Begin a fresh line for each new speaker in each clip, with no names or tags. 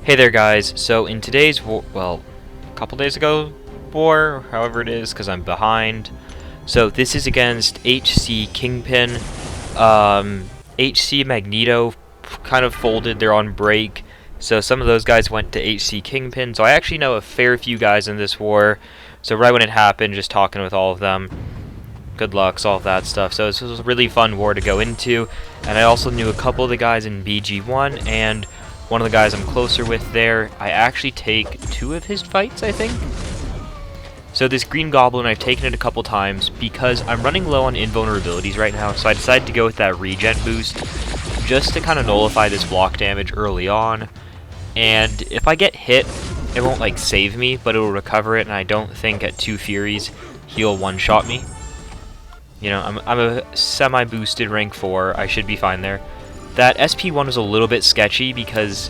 Hey there guys, so in today's, a couple days ago war, however it is, because I'm behind. So this is against HC Kingpin. HC Magneto kind of folded, they're on break. So some of those guys went to HC Kingpin, so I actually know a fair few guys in this war. So right when it happened, just talking with all of them. Good lucks, all of that stuff. So this was a really fun war to go into. And I also knew a couple of the guys in BG1, and one of the guys I'm closer with there, I actually take 2 of his fights, I think. So this Green Goblin, I've taken it a couple times because I'm running low on invulnerabilities right now, so I decided to go with that regen boost just to kind of nullify this block damage early on. And if I get hit, it won't like save me, but it'll recover it, and I don't think at 2 Furies he'll one-shot me. You know, I'm a semi-boosted rank 4, I should be fine there. That SP1 was a little bit sketchy because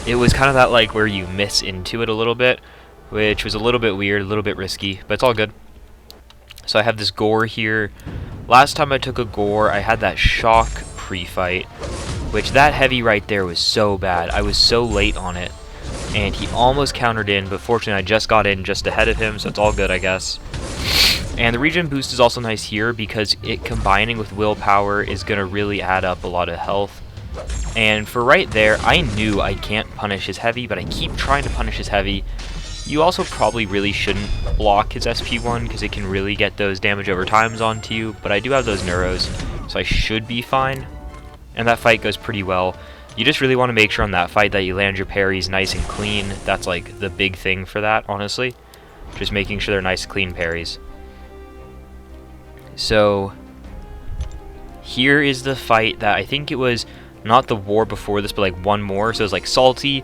it was kind of that like where you miss into it a little bit, which was a little bit weird, a little bit risky, but it's all good. So I have this gore here. Last time I took a gore, I had that shock pre-fight, which that heavy right there was so bad. I was so late on it, and he almost countered in, but fortunately I just got in just ahead of him, so it's all good, I guess. And the regen boost is also nice here because it combining with willpower is going to really add up a lot of health. And for right there, I knew I can't punish his heavy, but I keep trying to punish his heavy. You also probably really shouldn't block his SP1 because it can really get those damage over times onto you, but I do have those neuros, so I should be fine. And that fight goes pretty well. You just really want to make sure on that fight that you land your parries nice and clean. That's like the big thing for that, honestly. Just making sure they're nice clean parries. So here is the fight that I think it was not the war before this, but like one more. So it was like Salty,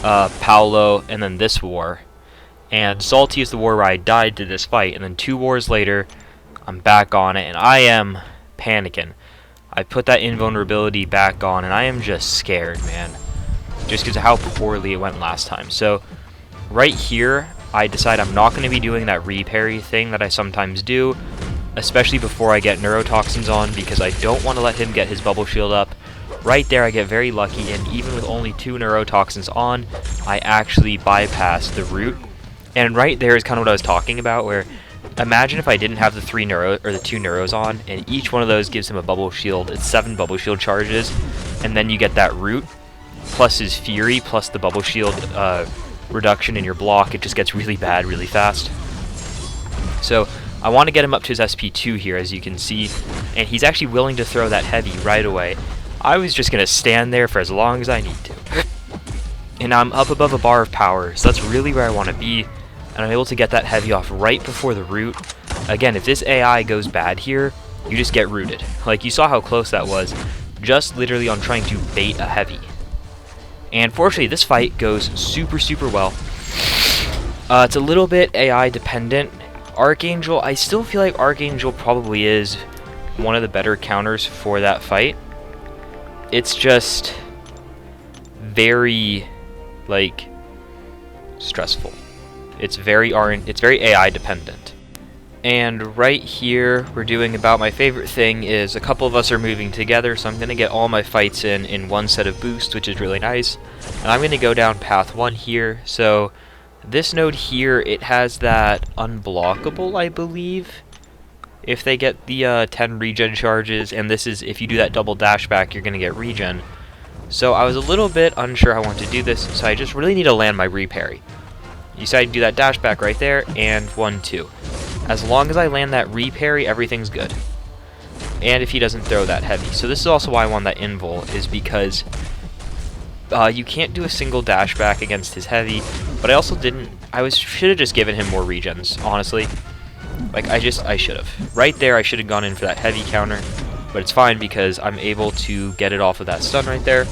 Paolo, and then this war. And Salty is the war where I died to this fight, and then 2 wars later, I'm back on it, and I am panicking. I put that invulnerability back on, and I am just scared, man. Just because of how poorly it went last time. So right here, I decide I'm not going to be doing that re-parry thing that I sometimes do, especially before I get neurotoxins on, because I don't want to let him get his bubble shield up. Right there I get very lucky, and even with only 2 neurotoxins on, I actually bypass the root. And right there is kind of what I was talking about, where imagine if I didn't have the 2 neuros on, and each one of those gives him a bubble shield. It's 7 bubble shield charges, and then you get that root plus his fury plus the bubble shield reduction in your block. It just gets really bad really fast. So I want to get him up to his SP2 here, as you can see, and he's actually willing to throw that heavy right away. I was just going to stand there for as long as I need to. And I'm up above a bar of power, so that's really where I want to be, and I'm able to get that heavy off right before the root. Again, if this AI goes bad here, you just get rooted. Like, you saw how close that was, just literally on trying to bait a heavy. And fortunately, this fight goes super, super well. It's a little bit AI dependent. Archangel, I still feel like Archangel probably is one of the better counters for that fight. It's just very, like, stressful. It's very AI dependent. And right here, we're doing about my favorite thing is a couple of us are moving together, so I'm going to get all my fights in one set of boosts, which is really nice. And I'm going to go down path 1 here, so this node here, it has that unblockable, I believe, if they get the 10 regen charges, and this is, if you do that double dash back, you're going to get regen. So I was a little bit unsure how I want to do this, so I just really need to land my re-parry. You decide to do that dash back right there, and 1-2. As long as I land that re-parry, everything's good. And if he doesn't throw that heavy. So this is also why I want that invul, is because you can't do a single dash back against his heavy, but I also didn't. Should have just given him more regens, honestly. Like, I should have. Right there, I should have gone in for that heavy counter, but it's fine because I'm able to get it off of that stun right there.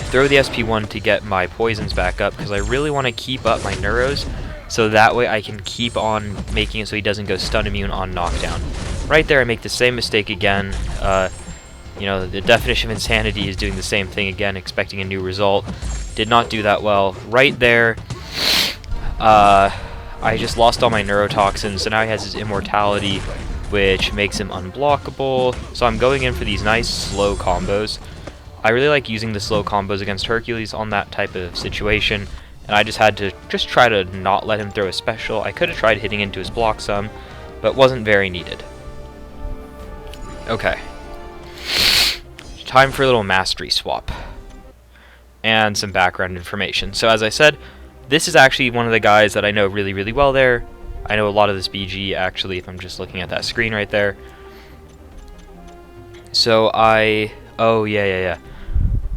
Throw the SP1 to get my poisons back up, because I really want to keep up my neuros, so that way I can keep on making it so he doesn't go stun immune on knockdown. Right there, I make the same mistake again. You know, the definition of insanity is doing the same thing again, expecting a new result. Did not do that well. Right there, I just lost all my neurotoxins, so now he has his immortality, which makes him unblockable. So I'm going in for these nice slow combos. I really like using the slow combos against Hercules on that type of situation, and I just had to try to not let him throw a special. I could have tried hitting into his block some, but wasn't very needed. Okay. Time for a little mastery swap. And some background information. So as I said, this is actually one of the guys that I know really, really well there. I know a lot of this BG, actually, if I'm just looking at that screen right there. So oh, yeah.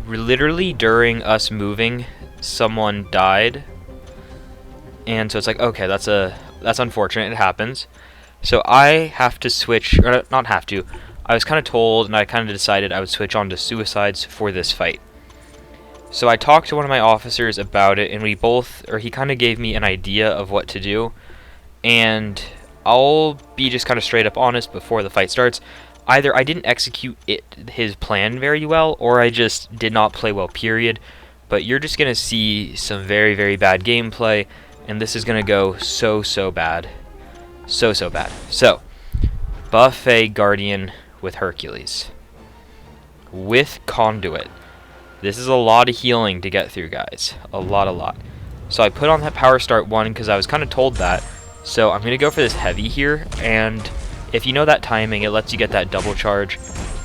Literally, during us moving, someone died. And so it's like, okay, that's unfortunate, it happens. So I have to switch, or not have to, I was kind of told, and I kind of decided I would switch on to suicides for this fight. So I talked to one of my officers about it, and he kind of gave me an idea of what to do. And I'll be just kind of straight up honest before the fight starts. Either I didn't execute his plan very well, or I just did not play well, period. But you're just going to see some very, very bad gameplay, and this is going to go so bad. So bad. So, Buffet Guardian with Hercules. With Conduit. This is a lot of healing to get through, guys. A lot. So I put on that Power Start 1 because I was kind of told that. So I'm going to go for this heavy here, and if you know that timing, it lets you get that double charge.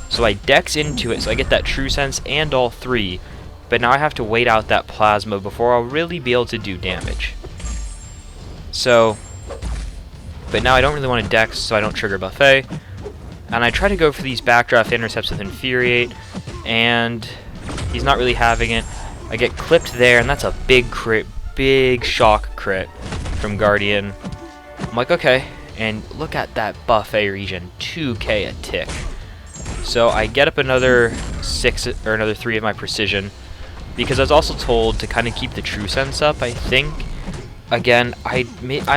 So I dex into it, so I get that True Sense and all 3, but now I have to wait out that Plasma before I'll really be able to do damage. So, but now I don't really want to dex, so I don't trigger Buffet. And I try to go for these backdraft intercepts with Infuriate, and he's not really having it. I get clipped there, and that's a big crit, big shock crit from Guardian. I'm like, okay, and look at that Buffet region, 2k a tick. So I get up another 3 of my precision, because I was also told to kind of keep the True Sense up, I think. Again, I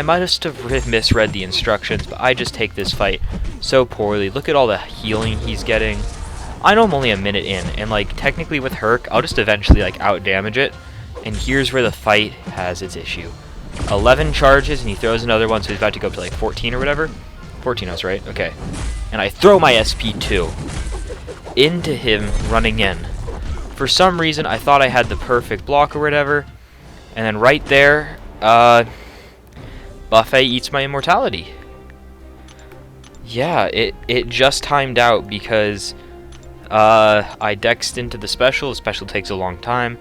might have misread the instructions, but I just take this fight so poorly. Look at all the healing he's getting. I know I'm only a minute in, and like technically with Herc, I'll just eventually like out damage it. And here's where the fight has its issue. 11 charges, and he throws another one, so he's about to go up to like 14 or whatever. 14, I was right. Okay. And I throw my SP2 into him running in. For some reason, I thought I had the perfect block or whatever, and then right there, Buffet eats my immortality. Yeah, it just timed out because I dexed into the special takes a long time,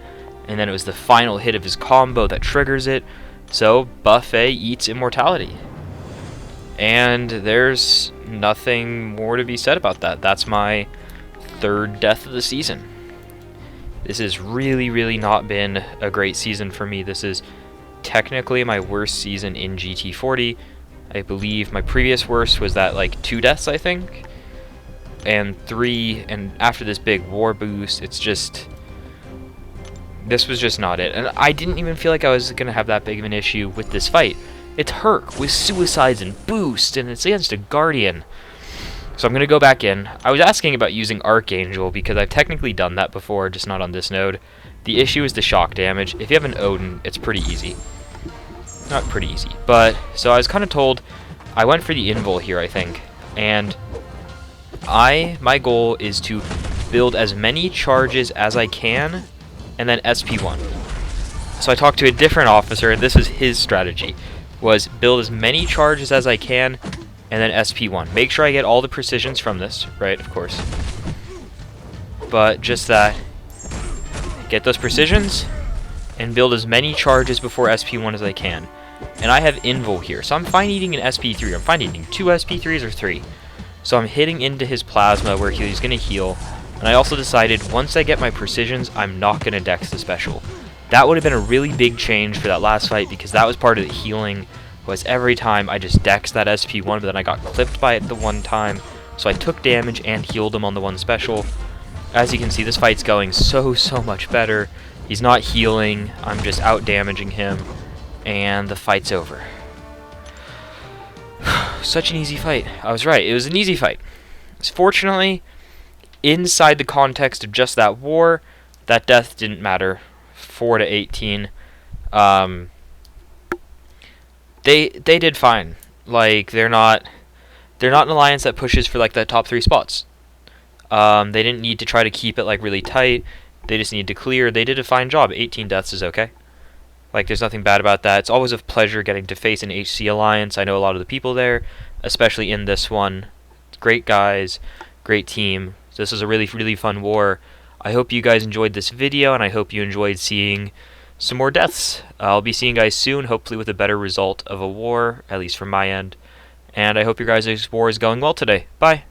and then it was the final hit of his combo that triggers it, so Buffet eats immortality. And there's nothing more to be said about that. That's my 3rd death of the season. This has really not been a great season for me. This is technically my worst season in GT40. I believe my previous worst was that like 2 deaths, I think, and 3, and after this big war boost, this was just not it. And I didn't even feel like I was gonna have that big of an issue with this fight. It's Herc with suicides and boost, and it's against a Guardian. So I'm gonna go back in. I was asking about using Archangel because I've technically done that before, just not on this node. The issue is the shock damage. If you have an Odin, it's pretty easy. Not pretty easy, but so I was kind of told. I went for the invul here, I think, and my goal is to build as many charges as I can, and then SP1. So I talked to a different officer, and this is his strategy, was build as many charges as I can, and then SP1. Make sure I get all the precisions from this, right, of course. But just that, get those precisions, and build as many charges before SP1 as I can. And I have invul here, so I'm fine eating an SP3. I'm fine eating 2 SP3s or 3. So I'm hitting into his plasma where he's going to heal. And I also decided once I get my precisions, I'm not going to dex the special. That would have been a really big change for that last fight, because that was part of the healing, was every time I just dexed that SP1, but then I got clipped by it the one time. So I took damage and healed him on the one special. As you can see, this fight's going so much better. He's not healing, I'm just out damaging him, and the fight's over. Such an easy fight. I was right, it was an easy fight. Fortunately, inside the context of just that war, that death didn't matter. 4-18. They did fine. Like, they're not an alliance that pushes for like the top 3 spots. They didn't need to try to keep it like really tight. They just need to clear. They did a fine job. 18 deaths is okay. Like, there's nothing bad about that. It's always a pleasure getting to face an HC Alliance. I know a lot of the people there, especially in this one. Great guys, great team. So this was a really, really fun war. I hope you guys enjoyed this video, and I hope you enjoyed seeing some more deaths. I'll be seeing you guys soon, hopefully with a better result of a war, at least from my end. And I hope your guys' war is going well today. Bye!